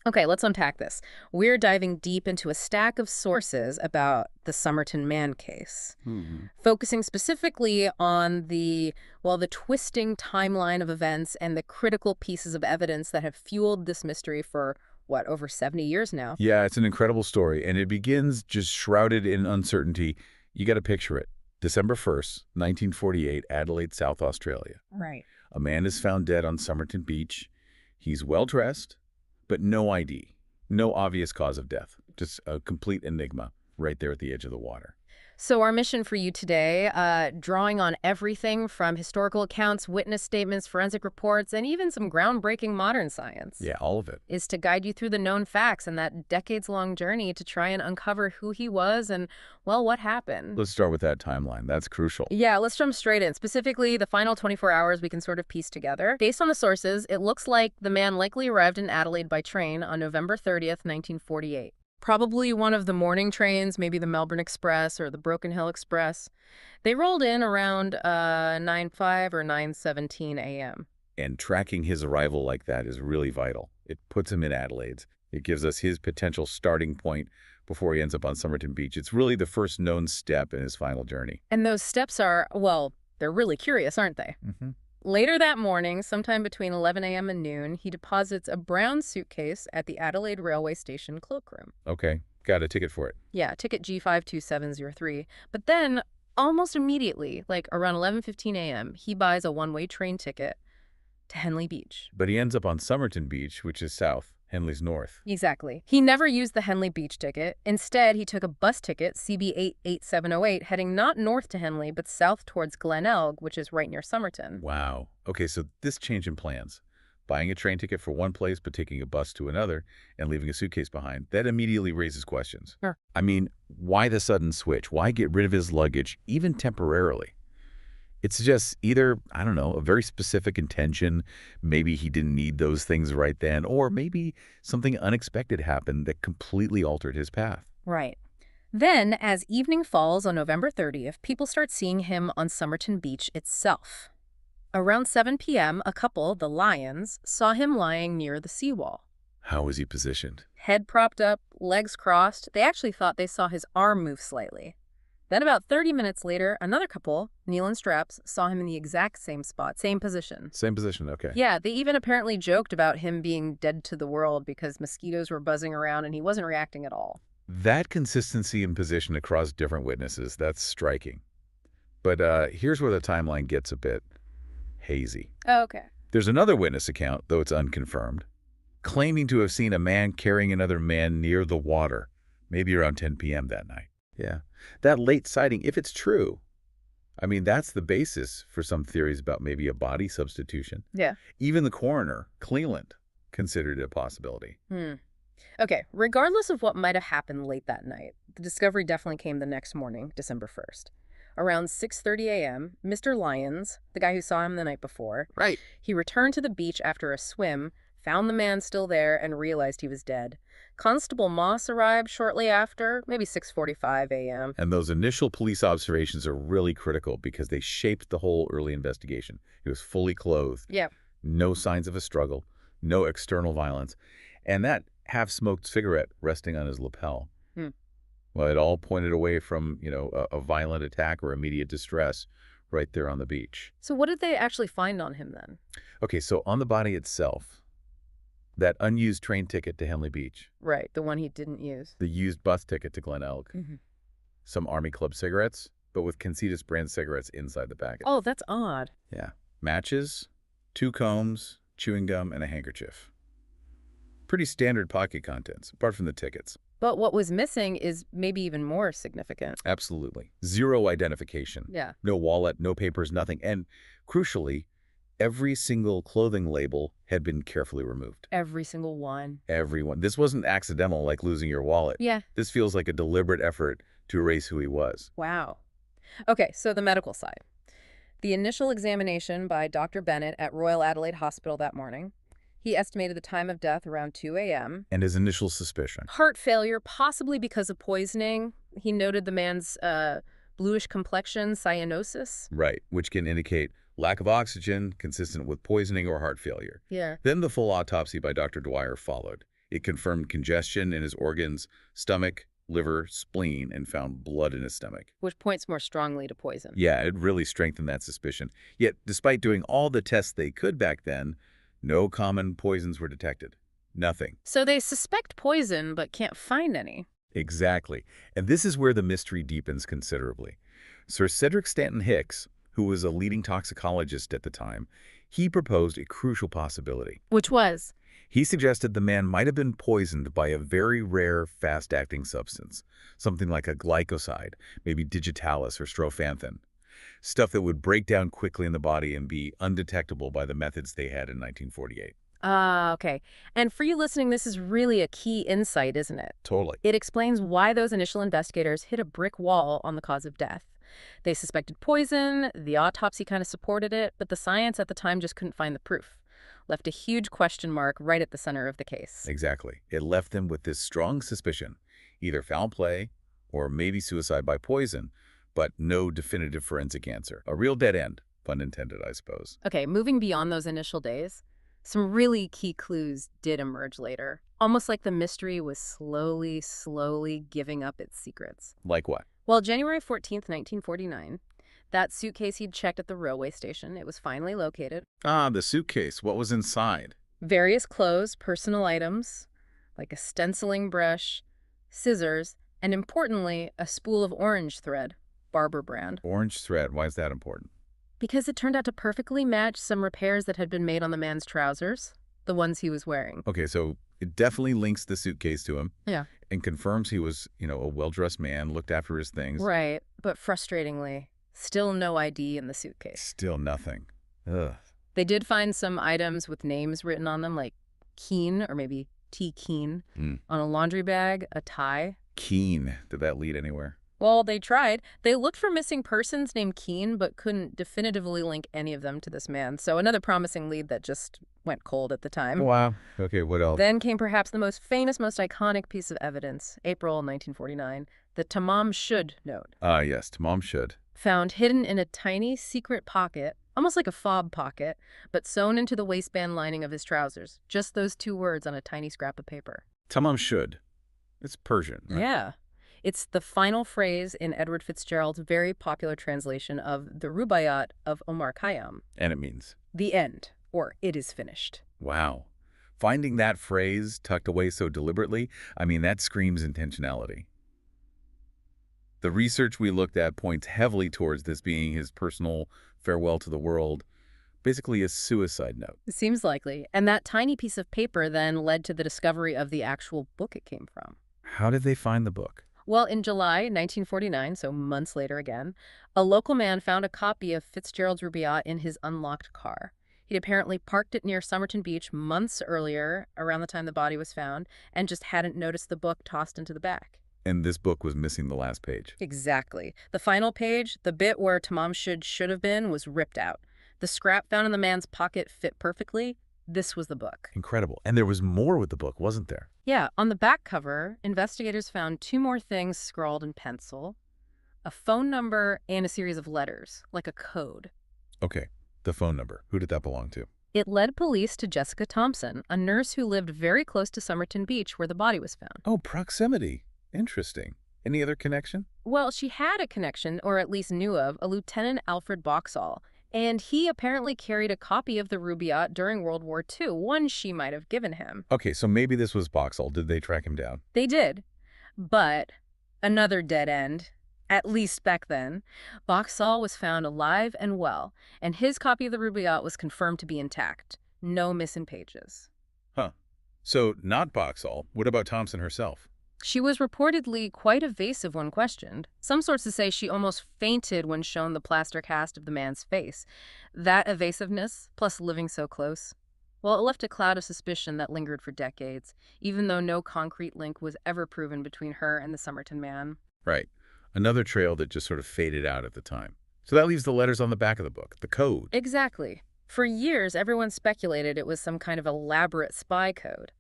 Okay, let's unpack this. We're diving deep into a stack of sources about the Somerton Man case, Hmm. focusing specifically on the twisting timeline of events and the critical pieces of evidence that have fueled this mystery for, what, over 70 years now. Yeah, it's an incredible story, and it begins just shrouded in uncertainty. You got to picture it. December 1st, 1948, Adelaide, South Australia. Right. A man is found dead on Somerton Beach. He's well-dressed, but no ID. No obvious cause of death. Just a complete enigma right there at the edge of the water. So our mission for you today, drawing on everything from historical accounts, witness statements, forensic reports, and even some groundbreaking modern science, Yeah, all of it. is to guide you through the known facts and that decades-long journey to try and uncover who he was and, well, what happened. Let's start with that timeline. That's crucial. Yeah, let's jump straight in. Specifically, the final 24 hours we can sort of piece together. Based on the sources, it looks like the man likely arrived in Adelaide by train on November 30th, 1948. Probably one of the morning trains, maybe the Melbourne Express or the Broken Hill Express. They rolled in around 9:05 or 9:17 a.m. And tracking his arrival like that is really vital. It puts him in Adelaide. It gives us his potential starting point before he ends up on Somerton Beach. It's really the first known step in his final journey. And those steps are, well, they're really curious, aren't they? Mm-hmm. Later that morning, sometime between 11 a.m. and noon, he deposits a brown suitcase at the Adelaide Railway Station cloakroom. Okay, got a ticket for it. Yeah, ticket G52703. But then, almost immediately, like around 11:15 a.m., he buys a one-way train ticket to Henley Beach. But he ends up on Somerton Beach, which is south. Henley's north. Exactly. He never used the Henley Beach ticket. Instead, he took a bus ticket, CB88708, heading not north to Henley, but south towards Glenelg, which is right near Somerton. Wow. Okay, so this change in plans. Buying a train ticket for one place, but taking a bus to another and leaving a suitcase behind, that immediately raises questions. Sure. I mean, why the sudden switch? Why get rid of his luggage, even temporarily? It suggests either, I don't know, a very specific intention, maybe he didn't need those things right then, or maybe something unexpected happened that completely altered his path. Right. Then, as evening falls on November 30th, people start seeing him on Somerton Beach itself. Around 7 p.m., a couple, the Lyons, saw him lying near the seawall. How was he positioned? Head propped up, legs crossed. They actually thought they saw his arm move slightly. Then about 30 minutes later, another couple, Neil and Straps, saw him in the exact same spot, same position. Same position, okay. Yeah, they even apparently joked about him being dead to the world because mosquitoes were buzzing around and he wasn't reacting at all. That consistency in position across different witnesses, that's striking. But here's where the timeline gets a bit hazy. Oh, okay. There's another witness account, though it's unconfirmed, claiming to have seen a man carrying another man near the water, maybe around 10 p.m. that night. Yeah. That late sighting, if it's true, I mean, that's the basis for some theories about maybe a body substitution. Yeah. Even the coroner, Cleland, considered it a possibility. Okay, regardless of what might have happened late that night, the discovery definitely came the next morning, December 1st. Around 6:30 a.m., Mr. Lyons, the guy who saw him the night before, Right. he returned to the beach after a swim, found the man still there, and realized he was dead. Constable Moss arrived shortly after, maybe 6:45 a.m. And those initial police observations are really critical because they shaped the whole early investigation. He was fully clothed, Yeah. no signs of a struggle, no external violence, and that half-smoked cigarette resting on his lapel. Hmm. Well, it all pointed away from, a violent attack or immediate distress right there on the beach. So what did they actually find on him then? Okay, so on the body itself, that unused train ticket to Henley Beach, Right, the one he didn't use. the used bus ticket to Glenelg, some Army Club cigarettes, but with Conceitus brand cigarettes inside the packet. Oh, that's odd. Yeah. Matches, 2 combs, chewing gum, and a handkerchief. Pretty standard pocket contents, apart from the tickets. But what was missing is maybe even more significant. Absolutely. Zero identification. Yeah. No wallet, no papers, nothing. And crucially, every single clothing label had been carefully removed. Every single one. Everyone. This wasn't accidental like losing your wallet. Yeah. This feels like a deliberate effort to erase who he was. Wow. Okay, so the medical side. The initial examination by Dr. Bennett at Royal Adelaide Hospital that morning, he estimated the time of death around 2 a.m. And his initial suspicion. Heart failure, possibly because of poisoning. He noted the man's bluish complexion, cyanosis. Right, which can indicate lack of oxygen consistent with poisoning or heart failure. Yeah. Then the full autopsy by Dr. Dwyer followed. It confirmed congestion in his organs, stomach, liver, spleen, and found blood in his stomach. Which points more strongly to poison. Yeah, it really strengthened that suspicion. Yet, despite doing all the tests they could back then, no common poisons were detected. Nothing. So they suspect poison, but can't find any. Exactly. And this is where the mystery deepens considerably. Sir Cedric Stanton Hicks, who was a leading toxicologist at the time, he proposed a crucial possibility. Which was? He suggested the man might have been poisoned by a very rare, fast-acting substance, something like a glycoside, maybe digitalis or strophanthin, stuff that would break down quickly in the body and be undetectable by the methods they had in 1948. Ah, okay. And for you listening, this is really a key insight, isn't it? Totally. It explains why those initial investigators hit a brick wall on the cause of death. They suspected poison, the autopsy kind of supported it, but the science at the time just couldn't find the proof. Left a huge question mark right at the center of the case. Exactly. It left them with this strong suspicion, either foul play or maybe suicide by poison, but no definitive forensic answer. A real dead end, pun intended, I suppose. Okay, moving beyond those initial days, some really key clues did emerge later. Almost like the mystery was slowly giving up its secrets. Like what? Well, January 14th, 1949, that suitcase he'd checked at the railway station, it was finally located. Ah, the suitcase. What was inside? Various clothes, personal items, like a stenciling brush, scissors, and importantly, a spool of orange thread, Barber brand. Orange thread. Why is that important? Because it turned out to perfectly match some repairs that had been made on the man's trousers, the ones he was wearing. Okay, so it definitely links the suitcase to him. Yeah. And confirms he was, a well-dressed man, looked after his things. Right, but frustratingly, still no ID in the suitcase. Still nothing. Ugh. They did find some items with names written on them, like Keen, or maybe T. Keen, on a laundry bag, a tie. Keen. Did that lead anywhere? Well, they tried. They looked for missing persons named Keen, but couldn't definitively link any of them to this man. So another promising lead that just went cold at the time. Wow. Okay, what else? Then came perhaps the most famous, most iconic piece of evidence, April 1949, the Tamam Shud note. Ah, yes, Tamam Shud. Found hidden in a tiny secret pocket, almost like a fob pocket, but sewn into the waistband lining of his trousers. Just those two words on a tiny scrap of paper. Tamam Shud. It's Persian, right? Yeah. It's the final phrase in Edward Fitzgerald's very popular translation of the Rubaiyat of Omar Khayyam. And it means? The end, or it is finished. Wow. Finding that phrase tucked away so deliberately, that screams intentionality. The research we looked at points heavily towards this being his personal farewell to the world, basically a suicide note. It seems likely. And that tiny piece of paper then led to the discovery of the actual book it came from. How did they find the book? Well, in July 1949, so months later again, a local man found a copy of Fitzgerald's Rubaiyat in his unlocked car. He'd apparently parked it near Somerton Beach months earlier, around the time the body was found, and just hadn't noticed the book tossed into the back. And this book was missing the last page. Exactly. The final page, the bit where Tamam Shud should have been, was ripped out. The scrap found in the man's pocket fit perfectly. This was the book. Incredible. And there was more with the book, wasn't there? Yeah, on the back cover, investigators found two more things scrawled in pencil, a phone number and a series of letters, like a code. Okay, the phone number. Who did that belong to? It led police to Jessica Thompson, a nurse who lived very close to Somerton Beach where the body was found. Oh, proximity. Interesting. Any other connection? Well, she had a connection, or at least knew of, a Lieutenant Alfred Boxall, and he apparently carried a copy of the Rubaiyat during World War II, one she might have given him. Okay, so maybe this was Boxall. Did they track him down? They did. But another dead end, at least back then. Boxall was found alive and well, and his copy of the Rubaiyat was confirmed to be intact. No missing pages. Huh. So not Boxall. What about Thompson herself? She was reportedly quite evasive when questioned. Some sources say she almost fainted when shown the plaster cast of the man's face. That evasiveness, plus living so close, well, it left a cloud of suspicion that lingered for decades, even though no concrete link was ever proven between her and the Somerton man. Right. Another trail that just sort of faded out at the time. So that leaves the letters on the back of the book, the code. Exactly. For years, everyone speculated it was some kind of elaborate spy code.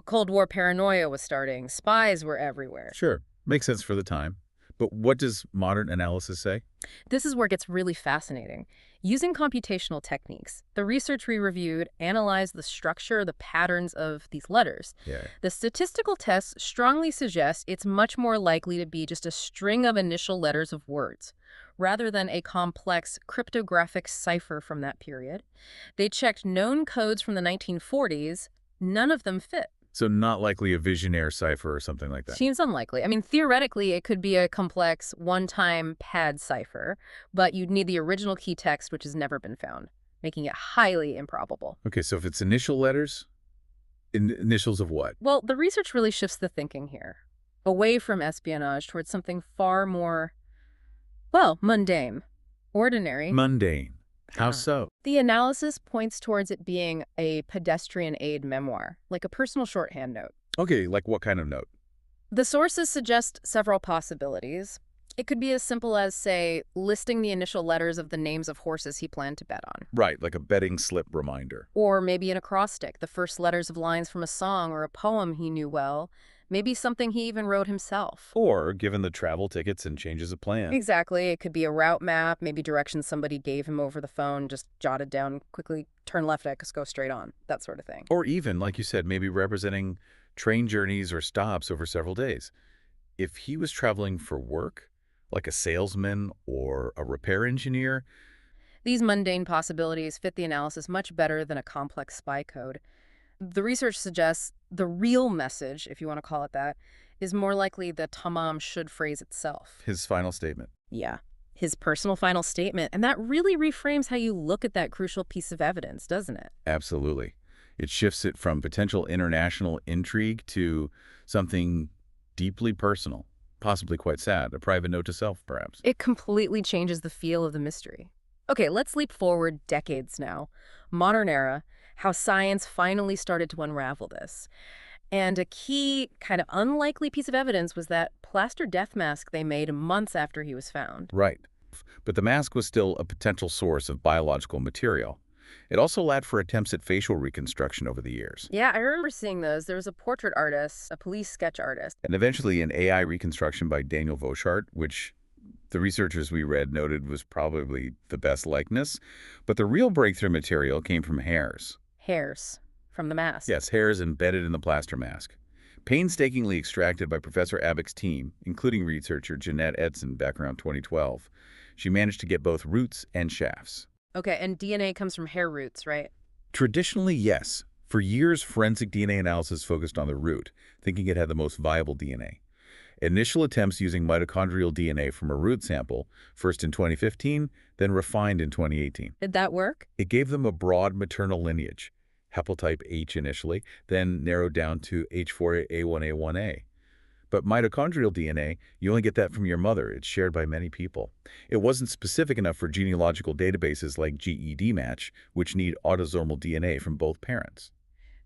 Cold War paranoia was starting. Spies were everywhere. Sure. Makes sense for the time. But what does modern analysis say? This is where it gets really fascinating. Using computational techniques, the research we reviewed analyzed the structure, the patterns of these letters. Yeah. The statistical tests strongly suggest it's much more likely to be just a string of initial letters of words, rather than a complex cryptographic cipher from that period. They checked known codes from the 1940s. None of them fit. So not likely a Visionaire cipher or something like that. Seems unlikely. I mean, theoretically, it could be a complex one-time pad cipher, but you'd need the original key text, which has never been found, making it highly improbable. Okay, so if it's initial letters, initials of what? Well, the research really shifts the thinking here, away from espionage towards something far more, well, mundane, ordinary. Mundane. How Yeah. so? The analysis points towards it being a pedestrian aid memoir, like a personal shorthand note. Okay, like what kind of note? The sources suggest several possibilities. It could be as simple as, say, listing the initial letters of the names of horses he planned to bet on. Right, like a betting slip reminder. Or maybe an acrostic, the first letters of lines from a song or a poem he knew well. Maybe something he even wrote himself. Or given the travel tickets and changes of plan. Exactly. It could be a route map, maybe directions somebody gave him over the phone, just jotted down quickly, turn left X, go straight on, that sort of thing. Or even, like you said, maybe representing train journeys or stops over several days. If he was traveling for work, like a salesman or a repair engineer, These mundane possibilities fit the analysis much better than a complex spy code. The research suggests the real message, if you want to call it that, is more likely the tamam shud phrase itself. his final statement. Yeah, his personal final statement. And that really reframes how you look at that crucial piece of evidence, doesn't it? Absolutely. It shifts it from potential international intrigue to something deeply personal, possibly quite sad, a private note to self, perhaps. It completely changes the feel of the mystery. Okay, let's leap forward decades now. Modern era, how science finally started to unravel this. And a key, kind of unlikely piece of evidence was that plaster death mask they made months after he was found. Right. But the mask was still a potential source of biological material. It also allowed for attempts at facial reconstruction over the years. Yeah, I remember seeing those. There was a portrait artist, a police sketch artist. And eventually an AI reconstruction by Daniel Vauchart, which the researchers we read noted was probably the best likeness. But the real breakthrough material came from hairs. Hairs from the mask. Yes, hairs embedded in the plaster mask. Painstakingly extracted by Professor Abick's team, including researcher Jeanette Edson back around 2012. She managed to get both roots and shafts. Okay, and DNA comes from hair roots, right? Traditionally, yes. For years, forensic DNA analysis focused on the root, thinking it had the most viable DNA. Initial attempts using mitochondrial DNA from a root sample, first in 2015, then refined in 2018. Did that work? It gave them a broad maternal lineage, haplotype H initially, then narrowed down to H4A1A1A. But mitochondrial DNA, you only get that from your mother. It's shared by many people. It wasn't specific enough for genealogical databases like GED Match, which need autosomal DNA from both parents.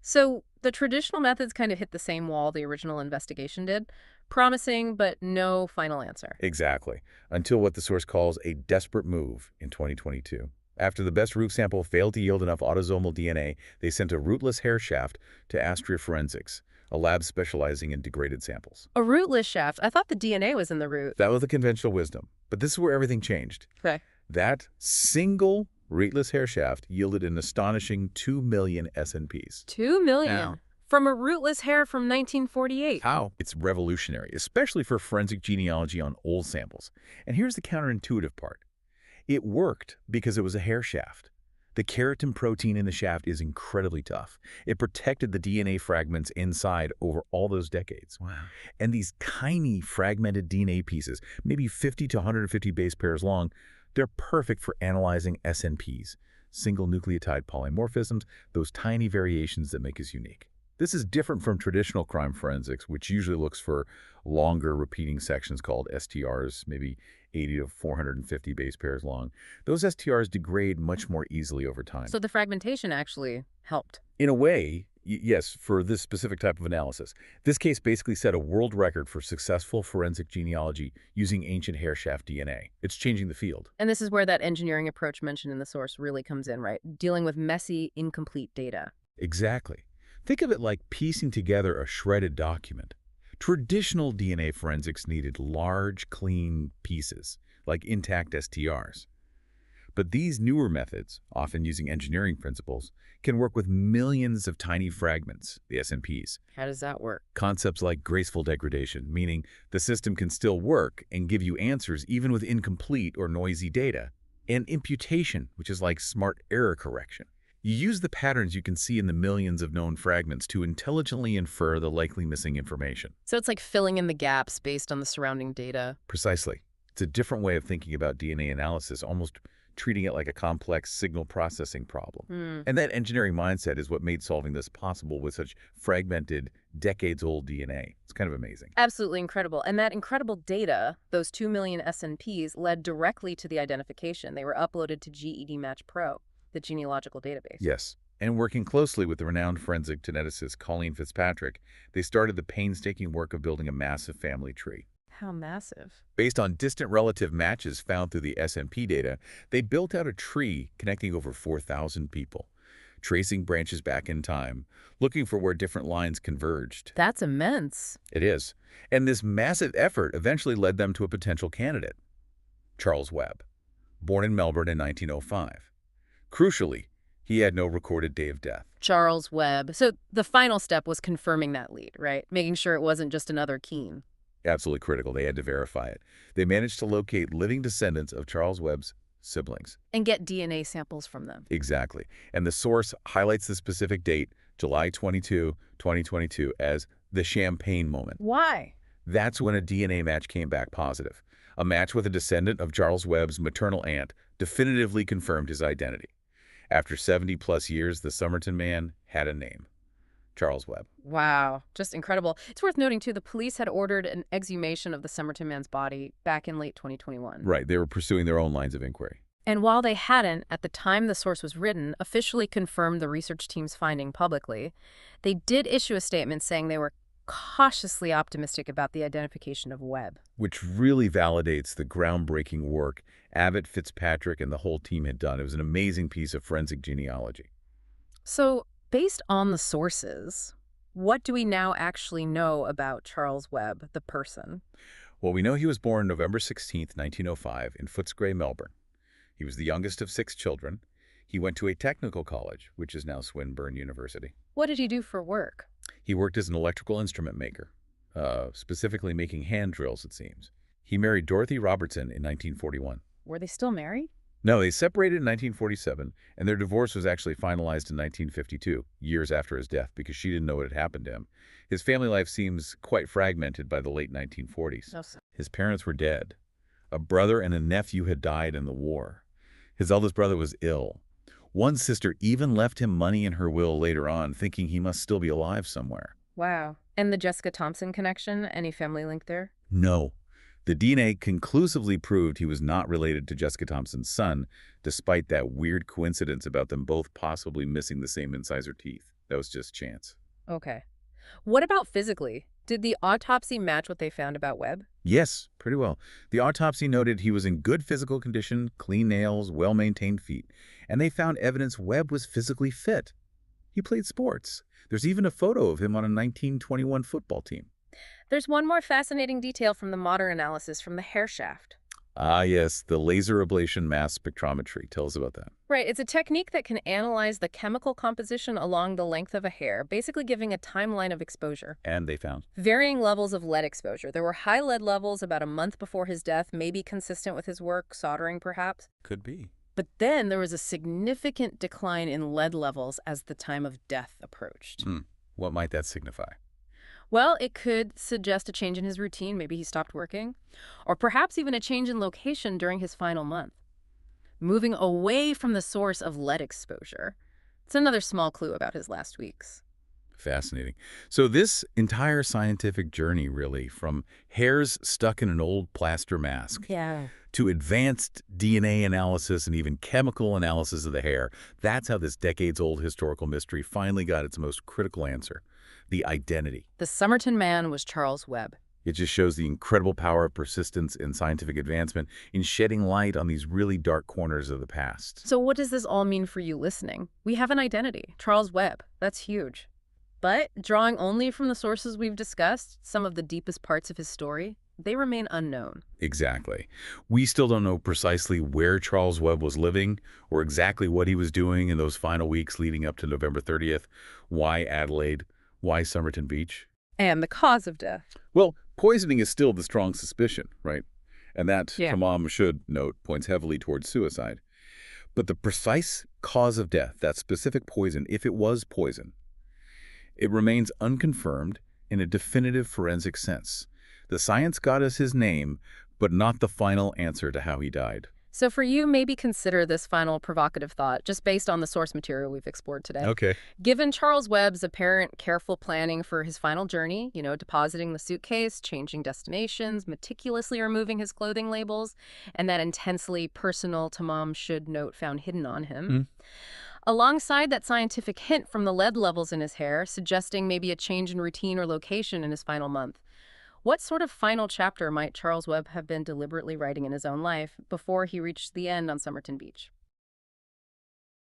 So the traditional methods kind of hit the same wall the original investigation did, promising but no final answer. Exactly. Until what the source calls a desperate move in 2022. After the best root sample failed to yield enough autosomal DNA, they sent a rootless hair shaft to Astria Forensics, a lab specializing in degraded samples. A rootless shaft? I thought the DNA was in the root. That was the conventional wisdom. But this is where everything changed. Okay. That single rootless hair shaft yielded an astonishing 2 million SNPs. 2 million? Now. From a rootless hair from 1948. How? It's revolutionary, especially for forensic genealogy on old samples. And here's the counterintuitive part. It worked because it was a hair shaft. The keratin protein in the shaft is incredibly tough. It protected the DNA fragments inside over all those decades. Wow. And these tiny fragmented DNA pieces, maybe 50 to 150 base pairs long, they're perfect for analyzing SNPs, single nucleotide polymorphisms, those tiny variations that make us unique. This is different from traditional crime forensics, which usually looks for longer repeating sections called STRs, maybe 80 to 450 base pairs long. Those STRs degrade much more easily over time. So the fragmentation actually helped. In a way, yes, for this specific type of analysis. This case basically set a world record for successful forensic genealogy using ancient hair shaft DNA. It's changing the field. And this is where that engineering approach mentioned in the source really comes in, right? Dealing with messy, incomplete data. Exactly. Think of it like piecing together a shredded document. Traditional DNA forensics needed large, clean pieces, like intact STRs. But these newer methods, often using engineering principles, can work with millions of tiny fragments, the SNPs. How does that work? Concepts like graceful degradation, meaning the system can still work and give you answers even with incomplete or noisy data. And imputation, which is like smart error correction. You use the patterns you can see in the millions of known fragments to intelligently infer the likely missing information. So it's like filling in the gaps based on the surrounding data. Precisely. It's a different way of thinking about DNA analysis, almost treating it like a complex signal processing problem. And that engineering mindset is what made solving this possible with such fragmented, decades-old DNA. It's kind of amazing. Absolutely incredible. And that incredible data, those 2 million SNPs, led directly to the identification. They were uploaded to GED Match Pro, the genealogical database. Yes. And working closely with the renowned forensic geneticist Colleen Fitzpatrick, they started the painstaking work of building a massive family tree. How massive. Based on distant relative matches found through the SNP data, they built out a tree connecting over 4,000 people, tracing branches back in time, looking for where different lines converged. That's immense. It is. And this massive effort eventually led them to a potential candidate, Charles Webb, born in Melbourne in 1905. Crucially, he had no recorded day of death. Charles Webb. So the final step was confirming that lead, right? Making sure it wasn't just another Keene. Absolutely critical. They had to verify it. They managed to locate living descendants of Charles Webb's siblings. And get DNA samples from them. Exactly. And the source highlights the specific date, July 22, 2022, as the champagne moment. Why? That's when a DNA match came back positive. A match with a descendant of Charles Webb's maternal aunt definitively confirmed his identity. After 70-plus years, the Somerton Man had a name. Charles Webb. Wow, just incredible. It's worth noting, too, the police had ordered an exhumation of the Somerton Man's body back in late 2021. Right, they were pursuing their own lines of inquiry. And while they hadn't, at the time the source was written, officially confirmed the research team's finding publicly, they did issue a statement saying they were cautiously optimistic about the identification of Webb. Which really validates the groundbreaking work Abbott, Fitzpatrick, and the whole team had done. It was an amazing piece of forensic genealogy. So, based on the sources, what do we now actually know about Charles Webb, the person? Well, we know he was born November 16, 1905, in Footscray, Melbourne. He was the youngest of 6 children. He went to a technical college, which is now Swinburne University. What did he do for work? He worked as an electrical instrument maker, specifically making hand drills, it seems. He married Dorothy Robertson in 1941. Were they still married? No, they separated in 1947, and their divorce was actually finalized in 1952, years after his death, because she didn't know what had happened to him. His family life seems quite fragmented by the late 1940s. No, sir. His parents were dead. A brother and a nephew had died in the war. His eldest brother was ill. One sister even left him money in her will later on, thinking he must still be alive somewhere. Wow. And the Jessica Thompson connection? Any family link there? No. The DNA conclusively proved he was not related to Jessica Thompson's son, despite that weird coincidence about them both possibly missing the same incisor teeth. That was just chance. Okay. What about physically? Did the autopsy match what they found about Webb? Yes, pretty well. The autopsy noted he was in good physical condition, clean nails, well-maintained feet, and they found evidence Webb was physically fit. He played sports. There's even a photo of him on a 1921 football team. There's one more fascinating detail from the modern analysis from the hair shaft. Ah, yes, the laser ablation mass spectrometry. Tell us about that. Right, it's a technique that can analyze the chemical composition along the length of a hair, basically giving a timeline of exposure. And they found? Varying levels of lead exposure. There were high lead levels about a month before his death, maybe consistent with his work, soldering perhaps. Could be. But then there was a significant decline in lead levels as the time of death approached. What might that signify? Well, it could suggest a change in his routine. Maybe he stopped working. Or perhaps even a change in location during his final month. Moving away from the source of lead exposure. It's another small clue about his last weeks. Fascinating. So this entire scientific journey, really, from hairs stuck in an old plaster mask to advanced DNA analysis and even chemical analysis of the hair, that's how this decades-old historical mystery finally got its most critical answer, the identity. The Somerton Man was Charles Webb. It just shows the incredible power of persistence in scientific advancement in shedding light on these really dark corners of the past. So what does this all mean for you listening? We have an identity, Charles Webb. That's huge. But drawing only from the sources we've discussed, some of the deepest parts of his story, they remain unknown. Exactly. We still don't know precisely where Charles Webb was living or exactly what he was doing in those final weeks leading up to November 30th. Why Adelaide? Why Somerton Beach? And the cause of death. Well, poisoning is still the strong suspicion, right? And that, Yeah. Tamam should note, points heavily towards suicide. But the precise cause of death, that specific poison, if it was poison, it remains unconfirmed in a definitive forensic sense. The science got us his name, but not the final answer to how he died. So for you, maybe consider this final provocative thought, just based on the source material we've explored today. Okay. Given Charles Webb's apparent careful planning for his final journey, depositing the suitcase, changing destinations, meticulously removing his clothing labels, and that intensely personal Tamam should note found hidden on him, alongside that scientific hint from the lead levels in his hair, suggesting maybe a change in routine or location in his final month, what sort of final chapter might Charles Webb have been deliberately writing in his own life before he reached the end on Somerton Beach?